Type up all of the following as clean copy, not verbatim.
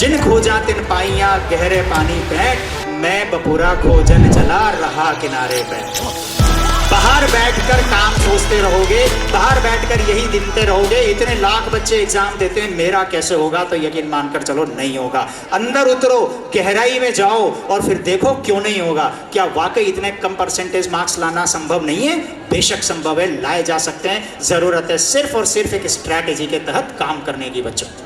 जिन खोजा तिन पाइया गहरे पानी बैठ, मैं बपुरा खोजन चला रहा किनारे बैठ। बाहर बैठकर काम सोचते रहोगे, बाहर बैठकर यही गिनते रहोगे, इतने लाख बच्चे एग्जाम देते हैं, मेरा कैसे होगा, तो यकीन मानकर चलो नहीं होगा। अंदर उतरो, गहराई में जाओ और फिर देखो क्यों नहीं होगा। क्या वाकई इतने कम परसेंटेज मार्क्स लाना संभव नहीं है? बेशक संभव है, लाए जा सकते हैं। जरूरत है सिर्फ और सिर्फ एक स्ट्रैटेजी के तहत काम करने की बच्चों।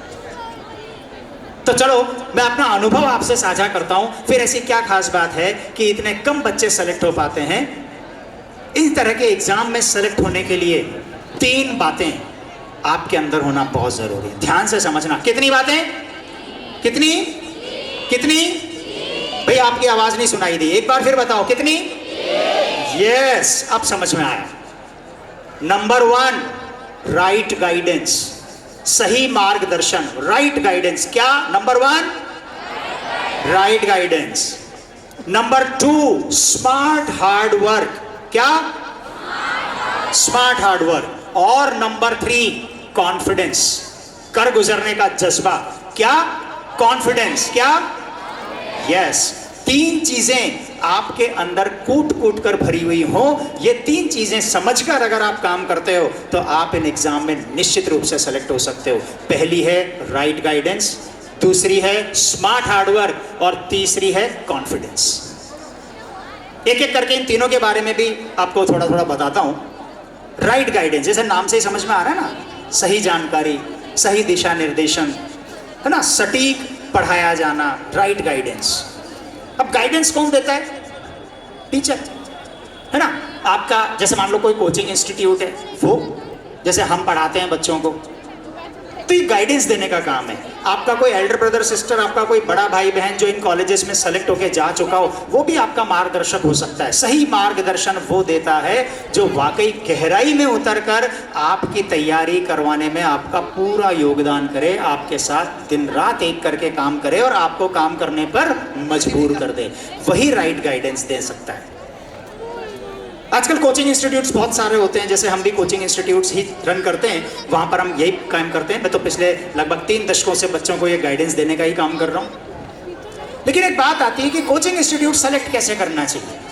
तो चलो मैं अपना अनुभव आपसे साझा करता हूं, फिर ऐसी क्या खास बात है कि इतने कम बच्चे सेलेक्ट हो पाते हैं। इस तरह के एग्जाम में सेलेक्ट होने के लिए 3 बातें आपके अंदर होना बहुत जरूरी है। ध्यान से समझना। कितनी बातें? कितनी कितनी? भाई आपकी आवाज नहीं सुनाई दी, एक बार फिर बताओ कितनी? यस, अब समझ में आया। नंबर 1, राइट गाइडेंस, सही मार्गदर्शन। राइट गाइडेंस क्या? Number 1, right guidance. Number 2, smart hard work. क्या? Smart hard work. और नंबर 3, कॉन्फिडेंस, कर गुजरने का जज्बा। क्या? कॉन्फिडेंस। क्या? यस। 3 चीजें आपके अंदर कूट कूट कर भरी हुई हो, ये 3 चीजें समझकर अगर आप काम करते हो तो आप इन एग्जाम में निश्चित रूप से सेलेक्ट हो सकते हो। पहली है राइट गाइडेंस, दूसरी है स्मार्ट हार्डवर्क और तीसरी है कॉन्फिडेंस। एक एक करके इन तीनों के बारे में भी आपको थोड़ा थोड़ा बताता हूं। राइट गाइडेंस, जैसे नाम से ही समझ में आ रहा है ना, सही जानकारी, सही दिशा निर्देशन, है ना, सटीक पढ़ाया जाना, राइट गाइडेंस। अब गाइडेंस कौन देता है? टीचर, है ना। आपका जैसे मान लो कोई कोचिंग इंस्टीट्यूट है, वो जैसे हम पढ़ाते हैं बच्चों को, तो ये गाइडेंस देने का काम है। आपका कोई एल्डर ब्रदर सिस्टर, आपका कोई बड़ा भाई बहन जो इन कॉलेजेस में सेलेक्ट होके जा चुका हो, वो भी आपका मार्गदर्शक हो सकता है। सही मार्गदर्शन वो देता है जो वाकई गहराई में उतरकर आपकी तैयारी करवाने में आपका पूरा योगदान करे, आपके साथ दिन रात एक करके काम करे और आपको काम करने पर मजबूर कर दे। वही राइट गाइडेंस दे सकता है। आजकल कोचिंग इंस्टीट्यूट्स बहुत सारे होते हैं, जैसे हम भी कोचिंग इंस्टीट्यूट्स ही रन करते हैं, वहाँ पर हम यही काम करते हैं। मैं तो पिछले लगभग 3 दशकों से बच्चों को ये गाइडेंस देने का ही काम कर रहा हूँ। लेकिन एक बात आती है कि कोचिंग इंस्टीट्यूट सेलेक्ट कैसे करना चाहिए।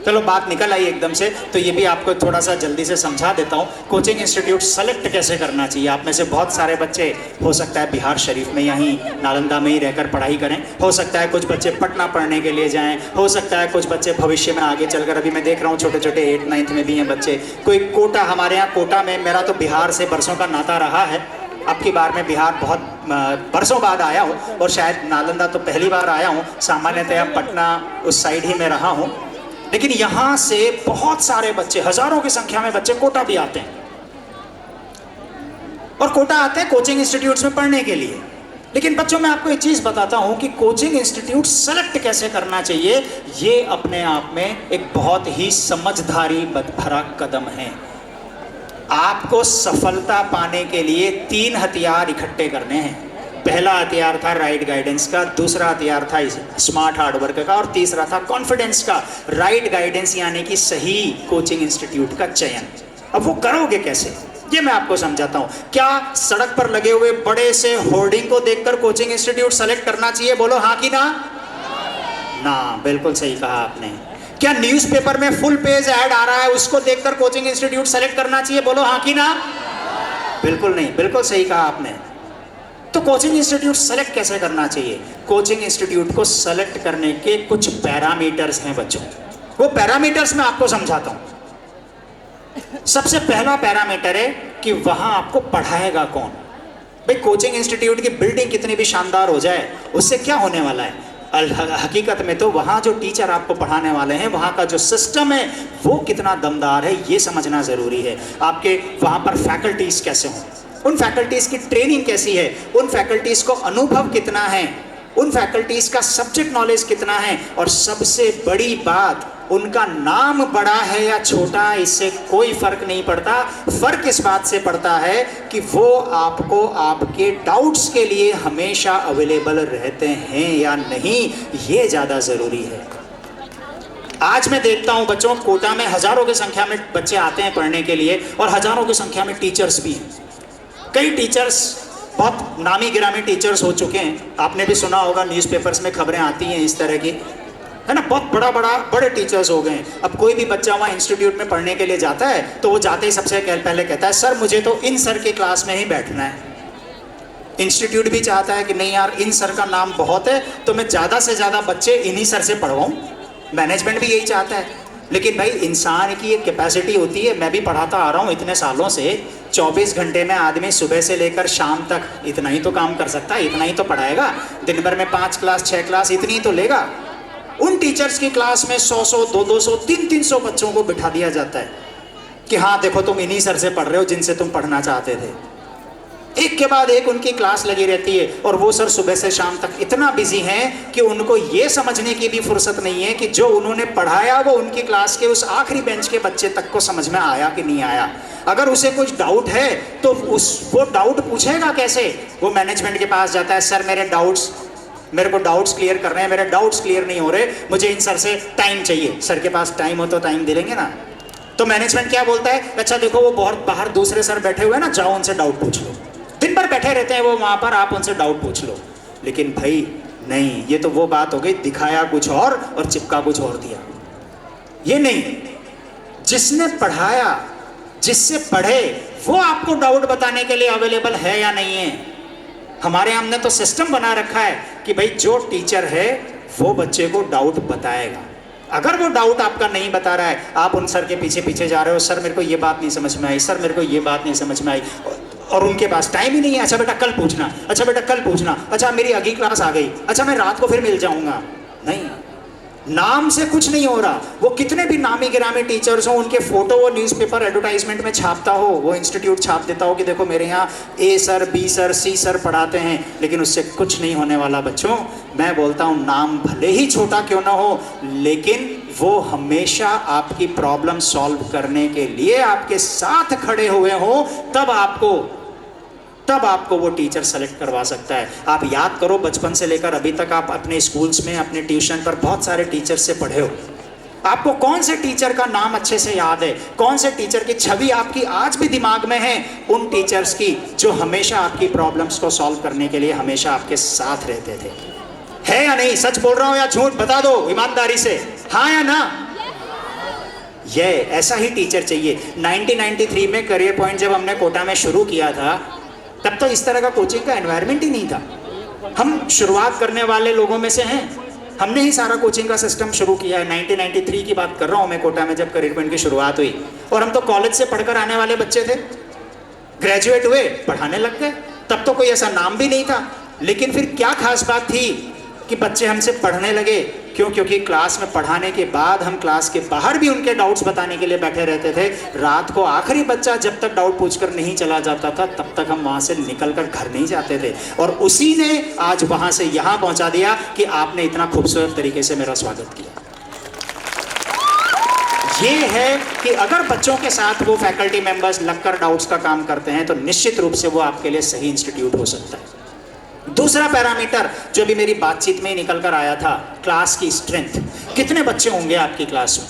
चलो बात निकल आई एकदम से, तो ये भी आपको थोड़ा सा जल्दी से समझा देता हूँ। कोचिंग इंस्टीट्यूट सेलेक्ट कैसे करना चाहिए। आप में से बहुत सारे बच्चे हो सकता है बिहार शरीफ में यहीं नालंदा में ही रहकर पढ़ाई करें, हो सकता है कुछ बच्चे पटना पढ़ने के लिए जाएं, हो सकता है कुछ बच्चे भविष्य में आगे चलकर, अभी मैं देख रहा हूँ छोटे छोटे 8th 9th में भी हैं बच्चे। कोई कोटा, हमारे यहाँ कोटा में, मेरा तो बिहार से बरसों का नाता रहा है। अब की बार मैं बिहार बहुत बरसों बाद आया हूँ और शायद नालंदा तो पहली बार आया हूँ। सामान्यतया पटना उस साइड ही में रहा हूँ, लेकिन यहाँ से बहुत सारे बच्चे, हजारों की संख्या में बच्चे कोटा भी आते हैं और कोटा आते हैं कोचिंग इंस्टीट्यूट्स में पढ़ने के लिए। लेकिन बच्चों मैं आपको एक चीज बताता हूं कि कोचिंग इंस्टीट्यूट सेलेक्ट कैसे करना चाहिए, ये अपने आप में एक बहुत ही समझदारी भरा कदम है। आपको सफलता पाने के लिए 3 हथियार इकट्ठे करने हैं। पहला हथियार था राइट गाइडेंस का, दूसरा हथियार था स्मार्ट हार्डवर्क का और तीसरा था कॉन्फिडेंस का। राइट गाइडेंस यानी कि सही कोचिंग इंस्टीट्यूट का चयन। अब वो करोगे कैसे, ये मैं आपको समझाता हूं। क्या सड़क पर लगे हुए बड़े से होर्डिंग को देखकर कोचिंग इंस्टीट्यूट सेलेक्ट करना चाहिए? बोलो हाँ कि ना? ना, बिल्कुल सही कहा आपने। क्या न्यूज़पेपर में फुल पेज ऐड आ रहा है, उसको देखकर कोचिंग इंस्टीट्यूट सेलेक्ट करना चाहिए? बोलो हाँ कि ना? बिल्कुल नहीं, बिल्कुल सही कहा आपने। तो कोचिंग इंस्टीट्यूट सेलेक्ट कैसे करना चाहिए? कोचिंग इंस्टीट्यूट को सेलेक्ट करने के कुछ पैरामीटर्स हैं बच्चों, वो पैरामीटर्स मैं आपको समझाता हूं। सबसे पहला पैरामीटर है कि वहां आपको पढ़ाएगा कौन। भाई कोचिंग इंस्टीट्यूट की बिल्डिंग कितनी भी शानदार हो जाए, उससे क्या होने वाला है? हकीकत में तो वहाँ जो टीचर आपको पढ़ाने वाले हैं, वहाँ का जो सिस्टम है वो कितना दमदार है, ये समझना ज़रूरी है। आपके वहाँ पर फैकल्टीज़ कैसे हों, उन फैकल्टीज़ की ट्रेनिंग कैसी है, उन फैकल्टीज़ को अनुभव कितना है, उन फैकल्टीज़ का सब्जेक्ट नॉलेज कितना है, और सबसे बड़ी बात, उनका नाम बड़ा है या छोटा इससे कोई फ़र्क नहीं पड़ता। फ़र्क इस बात से पड़ता है कि वो आपको आपके डाउट्स के लिए हमेशा अवेलेबल रहते हैं या नहीं, ये ज़्यादा ज़रूरी है। आज मैं देखता हूँ बच्चों, कोटा में हज़ारों की संख्या में बच्चे आते हैं पढ़ने के लिए और हज़ारों की संख्या में टीचर्स भी हैं। कई टीचर्स बहुत नामी गिरामी टीचर्स हो चुके हैं, आपने भी सुना होगा, न्यूज़पेपर्स में खबरें आती हैं इस तरह की, है ना, बहुत बड़े टीचर्स हो गए हैं। अब कोई भी बच्चा वहाँ इंस्टीट्यूट में पढ़ने के लिए जाता है तो वो जाते ही सबसे पहले कहता है सर मुझे तो इन सर की क्लास में ही बैठना है। इंस्टीट्यूट भी चाहता है कि नहीं यार इन सर का नाम बहुत है तो मैं ज़्यादा से ज़्यादा बच्चे इन्हीं सर से पढ़वाऊँ, मैनेजमेंट भी यही चाहता है। लेकिन भाई इंसान की एक कैपेसिटी होती है, मैं भी पढ़ाता आ रहा हूँ इतने सालों से, 24 घंटे में आदमी सुबह से लेकर शाम तक इतना ही तो काम कर सकता है, इतना ही तो पढ़ाएगा, दिन भर में 5 क्लास 6 क्लास इतनी ही तो लेगा। उन टीचर्स की क्लास में 100-100 200-200 300-300 बच्चों को बिठा दिया जाता है कि हाँ देखो तुम इन्हीं सर से पढ़ रहे हो जिनसे तुम पढ़ना चाहते थे। एक के बाद एक उनकी क्लास लगी रहती है और वो सर सुबह से शाम तक इतना बिजी हैं कि उनको ये समझने की भी फुर्सत नहीं है कि जो उन्होंने पढ़ाया वो उनकी क्लास के उस आखिरी बेंच के बच्चे तक को समझ में आया कि नहीं आया। अगर उसे कुछ डाउट है तो वो डाउट पूछेगा कैसे? वो मैनेजमेंट के पास जाता है, सर मेरे को डाउट्स क्लियर करने हैं, मेरे डाउट्स क्लियर नहीं हो रहे, मुझे इन सर से टाइम चाहिए। सर के पास टाइम हो तो टाइम दे देंगे ना। तो मैनेजमेंट क्या बोलता है, अच्छा देखो वो बहुत बाहर दूसरे सर बैठे हुए हैं ना, जाओ उनसे डाउट पूछ लो। दिन भर बैठे रहते हैं वो वहाँ पर, आप उनसे डाउट पूछ लो। लेकिन भाई नहीं, ये तो वो बात हो गई, दिखाया कुछ और चिपका कुछ और दिया। ये नहीं, जिसने पढ़ाया, जिससे पढ़े, वो आपको डाउट बताने के लिए अवेलेबल है या नहीं है। हमारे हमने तो सिस्टम बना रखा है कि भाई जो टीचर है वो बच्चे को डाउट बताएगा। अगर वो डाउट आपका नहीं बता रहा है, आप उन सर के पीछे पीछे जा रहे हो, सर मेरे को ये बात नहीं समझ में आई, सर मेरे को ये बात नहीं समझ में आई, और उनके पास टाइम ही नहीं है। अच्छा बेटा कल पूछना, अच्छा बेटा कल पूछना, अच्छा मेरी अगली क्लास आ गई, अच्छा मैं रात को फिर मिल जाऊंगा। नहीं, नाम से कुछ नहीं हो रहा। वो कितने भी नामी गिरामी टीचर्स हो, उनके फोटो वो न्यूज़पेपर एडवर्टाइजमेंट में छापता हो, वो इंस्टीट्यूट छाप देता हो कि देखो मेरे यहाँ ए सर बी सर सी सर पढ़ाते हैं, लेकिन उससे कुछ नहीं होने वाला। बच्चों मैं बोलता हूँ नाम भले ही छोटा क्यों ना हो, लेकिन वो हमेशा आपकी प्रॉब्लम सॉल्व करने के लिए आपके साथ खड़े हुए हो, तब आपको वो टीचर सेलेक्ट करवा सकता है। आप याद करो बचपन से लेकर अभी तक आप अपने स्कूल्स में, अपने ट्यूशन पर बहुत सारे टीचर से पढ़े हो। आपको कौन से टीचर का नाम अच्छे से याद है, कौन से टीचर की छवि आपकी आज भी दिमाग में है? उन टीचर्स की जो हमेशा आपकी प्रॉब्लम्स को सॉल्व करने के लिए हमेशा आपके साथ रहते थे। है या नहीं? सच बोल रहा हूं या झूठ? बता दो ईमानदारी से, हाँ या ना। ये ऐसा ही टीचर चाहिए। 1993 में करियर पॉइंट जब हमने कोटा में शुरू किया था, तब तो इस तरह का कोचिंग का एनवायरनमेंट ही नहीं था। हम शुरुआत करने वाले लोगों में से हैं, हमने ही सारा कोचिंग का सिस्टम शुरू किया है। 1993 की बात कर रहा हूँ मैं, कोटा में जब करियर पॉइंट की शुरुआत हुई, और हम तो कॉलेज से पढ़कर आने वाले बच्चे थे, ग्रेजुएट हुए पढ़ाने लग गए। तब तो कोई ऐसा नाम भी नहीं था, लेकिन फिर क्या खास बात थी कि बच्चे हमसे पढ़ने लगे। क्यों? क्योंकि क्लास में पढ़ाने के बाद हम क्लास के बाहर भी उनके डाउट्स बताने के लिए बैठे रहते थे। रात को आखिरी बच्चा जब तक डाउट पूछकर नहीं चला जाता था, तब तक हम वहाँ से निकलकर घर नहीं जाते थे। और उसी ने आज वहाँ से यहाँ पहुँचा दिया कि आपने इतना खूबसूरत तरीके से मेरा स्वागत किया। ये है कि अगर बच्चों के साथ वो फैकल्टी मेंबर्स लगकर डाउट्स का काम करते हैं तो निश्चित रूप से वो आपके लिए सही इंस्टीट्यूट हो सकता है। दूसरा पैरामीटर जो भी मेरी बातचीत में ही निकल कर आया था, क्लास की स्ट्रेंथ। कितने बच्चे होंगे आपकी क्लास में?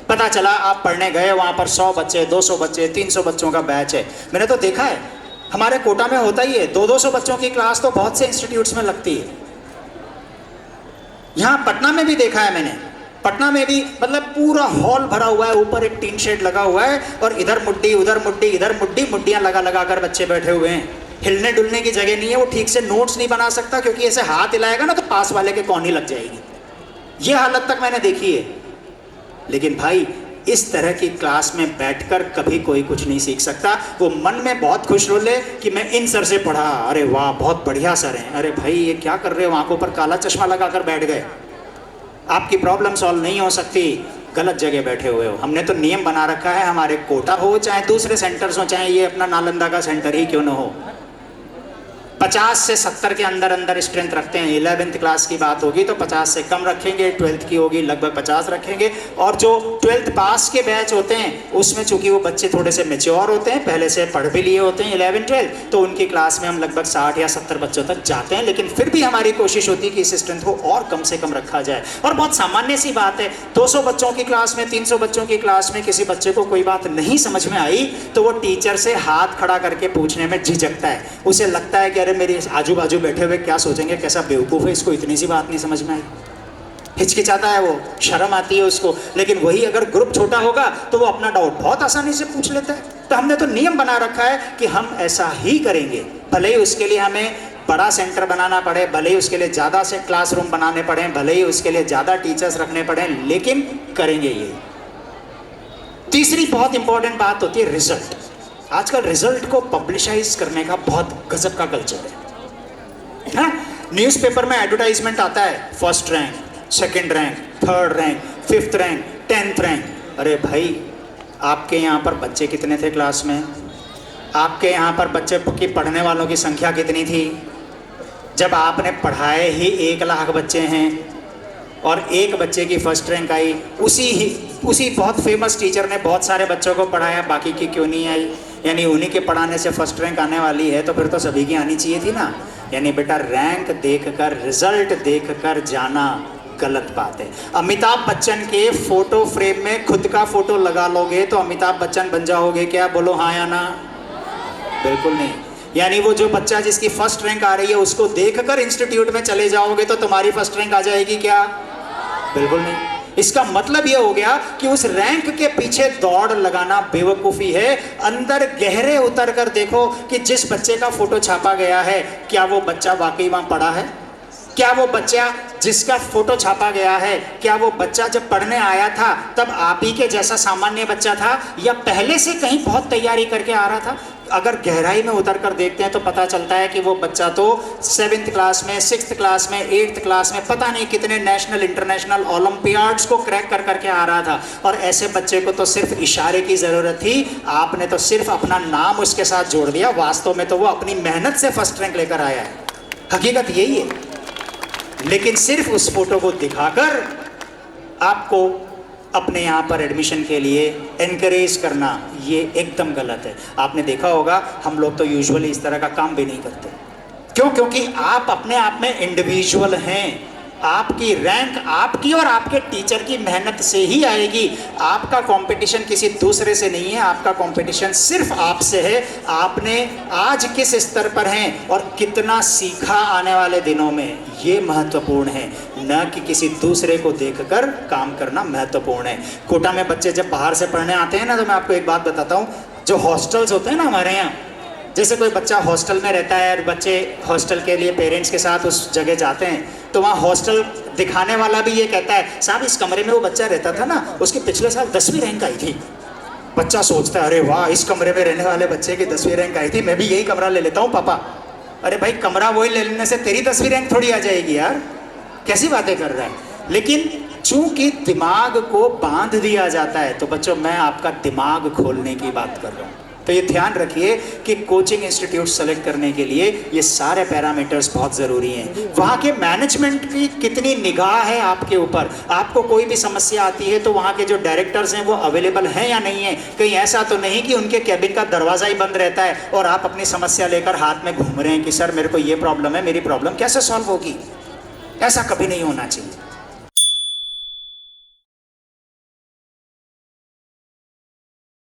पता चला आप पढ़ने गए, वहाँ पर 100 बच्चे, 200 बच्चे, 300 बच्चों का बैच है। मैंने तो देखा है, हमारे कोटा में होता ही है, 200-200 बच्चों की क्लास तो बहुत से इंस्टीट्यूट्स में लगती है। यहाँ पटना में भी देखा है मैंने, पटना में भी मतलब पूरा हॉल भरा हुआ है, ऊपर एक टीन शेड लगा हुआ है और इधर मुड्डी उधर मुड्डी, इधर मुड्डी, मुड्डियाँ लगा कर बच्चे बैठे हुए हैं। हिलने डुलने की जगह नहीं है, वो ठीक से नोट्स नहीं बना सकता क्योंकि ऐसे हाथ हिलाएगा ना तो पास वाले के कौन ही लग जाएगी। ये हालत तक मैंने देखी है। लेकिन भाई इस तरह की क्लास में बैठकर कभी कोई कुछ नहीं सीख सकता। वो मन में बहुत खुश हो ले कि मैं इन सर से पढ़ा, अरे वाह बहुत बढ़िया सर हैं। अरे भाई ये क्या कर रहे हो, आंखों पर काला चश्मा लगाकर बैठ गए। आपकी प्रॉब्लम सॉल्व नहीं हो सकती, गलत जगह बैठे हुए हो। हमने तो नियम बना रखा है, हमारे कोटा हो चाहे दूसरे सेंटर्स हो, चाहे ये अपना नालंदा का सेंटर ही क्यों न हो, 50 से 70 के अंदर स्ट्रेंथ रखते हैं। 11th क्लास की बात होगी तो 50 से कम रखेंगे, 12th की होगी लगभग 50 रखेंगे। और जो 12th पास के बैच होते हैं उसमें चूंकि वो बच्चे थोड़े से मेच्योर होते हैं, पहले से पढ़ भी लिए होते हैं 11-12, तो उनकी क्लास में हम लगभग 60 या 70 बच्चों तक जाते हैं। लेकिन फिर भी हमारी कोशिश होती है कि इस स्ट्रेंथ को और कम से कम रखा जाए। और बहुत सामान्य सी बात है, 200 बच्चों की क्लास में, 300 बच्चों की क्लास में किसी बच्चे को कोई बात नहीं समझ में आई तो वो टीचर से हाथ खड़ा करके पूछने में झिझकता है। उसे लगता है कि अरे मेरे आजू बाजू बैठे हुए क्या सोचेंगे, कैसा बेवकूफ़ है, इसको इतनी सी बात नहीं समझ में आई। हिचकिचाता है वो, शर्म आती है उसको। लेकिन वही अगर ग्रुप छोटा होगा तो वो अपना डाउट बहुत आसानी से पूछ लेता है। तो हमने तो नियम बना रखा है कि हम ऐसा ही करेंगे, भले ही उसके लिए हमें बड़ा सेंटर बनाना पड़े, भले ही उसके लिए ज़्यादा से क्लासरूम बनाने पड़े, भले ही उसके लिए ज़्यादा टीचर्स रखने पड़े, लेकिन करेंगे ये। तीसरी बहुत इंपॉर्टेंट बात होती है रिजल्ट। आजकल रिजल्ट को पब्लिसाइज करने का बहुत गजब का कल्चर है। हाँ, न्यूज़पेपर में एडवर्टाइजमेंट आता है, first rank, second rank, third rank, fifth rank, 10th rank. अरे भाई, आपके यहाँ पर बच्चे कितने थे क्लास में? आपके यहाँ पर बच्चे की पढ़ने वालों की संख्या कितनी थी? जब आपने पढ़ाए ही 1 लाख बच्चे हैं और एक बच्चे की फर्स्ट रैंक आई, उसी बहुत फेमस टीचर ने बहुत सारे बच्चों को पढ़ाया, बाकी की क्यों नहीं आई? यानी उन्हीं के पढ़ाने से फर्स्ट रैंक आने वाली है, तो फिर तो सभी की आनी चाहिए थी ना। यानी बेटा, रैंक देखकर, रिजल्ट देखकर जाना गलत बात है। अमिताभ बच्चन के फोटो फ्रेम में खुद का फोटो लगा लोगे तो अमिताभ बच्चन बन जाओगे क्या? बोलो हाँ या ना? बिल्कुल नहीं। यानी वो जो बच्चा जिसकी फर्स्ट रैंक आ रही है उसको देखकर इंस्टीट्यूट में चले जाओगे तो तुम्हारी फर्स्ट रैंक आ जाएगी क्या? बिल्कुल नहीं। इसका मतलब ये हो गया कि उस रैंक के पीछे दौड़ लगाना बेवकूफ़ी है। अंदर गहरे उतर कर देखो कि जिस बच्चे का फोटो छापा गया है, क्या वो बच्चा वाकई वहाँ पढ़ा है? क्या वो बच्चा जिसका फोटो छापा गया है, क्या वो बच्चा जब पढ़ने आया था तब आप ही के जैसा सामान्य बच्चा था, या पहले से कहीं बहुत तैयारी करके आ रहा था? अगर गहराई में उतर कर देखते हैं तो पता चलता है कि वो बच्चा तो 7th क्लास में, 6th क्लास में, 8th क्लास में पता नहीं कितने नेशनल इंटरनेशनल ओलंपियाड्स को क्रैक कर करके आ रहा था। और ऐसे बच्चे को तो सिर्फ इशारे की ज़रूरत थी, आपने तो सिर्फ अपना नाम उसके साथ जोड़ दिया। वास्तव में तो वो अपनी मेहनत से फर्स्ट रैंक लेकर आया है। हकीकत यही है। लेकिन सिर्फ उस फोटो को दिखाकर आपको अपने यहाँ पर एडमिशन के लिए एनकरेज करना, ये एकदम गलत है। आपने देखा होगा, हम लोग तो यूजुअली इस तरह का काम भी नहीं करते। क्यों? क्योंकि आप अपने आप में इंडिविजुअल हैं। आपकी रैंक आपकी और आपके टीचर की मेहनत से ही आएगी। आपका कंपटीशन किसी दूसरे से नहीं है, आपका कंपटीशन सिर्फ आपसे है। आपने आज किस स्तर पर हैं और कितना सीखा आने वाले दिनों में, ये महत्वपूर्ण है, न कि किसी दूसरे को देखकर काम करना महत्वपूर्ण है। कोटा में बच्चे जब बाहर से पढ़ने आते हैं ना, तो मैं आपको एक बात बताता हूँ। जो हॉस्टल्स होते हैं ना हमारे यहाँ, जैसे कोई बच्चा हॉस्टल में रहता है और बच्चे हॉस्टल के लिए पेरेंट्स के साथ उस जगह जाते हैं, तो वहाँ हॉस्टल दिखाने वाला भी ये कहता है, साहब इस कमरे में वो बच्चा रहता था ना, उसकी पिछले साल 10वीं रैंक आई थी। बच्चा सोचता है, अरे वाह, इस कमरे में रहने वाले बच्चे की 10वीं रैंक आई थी, मैं भी यही कमरा ले लेता हूँ पापा। अरे भाई, कमरा वही ले लेने से तेरी 10वीं रैंक थोड़ी आ जाएगी यार, कैसी बातें कर रहा है। लेकिन चूंकि दिमाग को बांध दिया जाता है, तो बच्चों मैं आपका दिमाग खोलने की बात कर रहा हूँ। तो ये ध्यान रखिए कि कोचिंग इंस्टीट्यूट सेलेक्ट करने के लिए ये सारे पैरामीटर्स बहुत ज़रूरी हैं। वहाँ के मैनेजमेंट की कितनी निगाह है आपके ऊपर। आपको कोई भी समस्या आती है तो वहाँ के जो डायरेक्टर्स हैं वो अवेलेबल हैं या नहीं है। कहीं ऐसा तो नहीं कि उनके कैबिन का दरवाज़ा ही बंद रहता है और आप अपनी समस्या लेकर हाथ में घूम रहे हैं कि सर मेरे को ये प्रॉब्लम है, मेरी प्रॉब्लम कैसे सॉल्व होगी। ऐसा कभी नहीं होना चाहिए।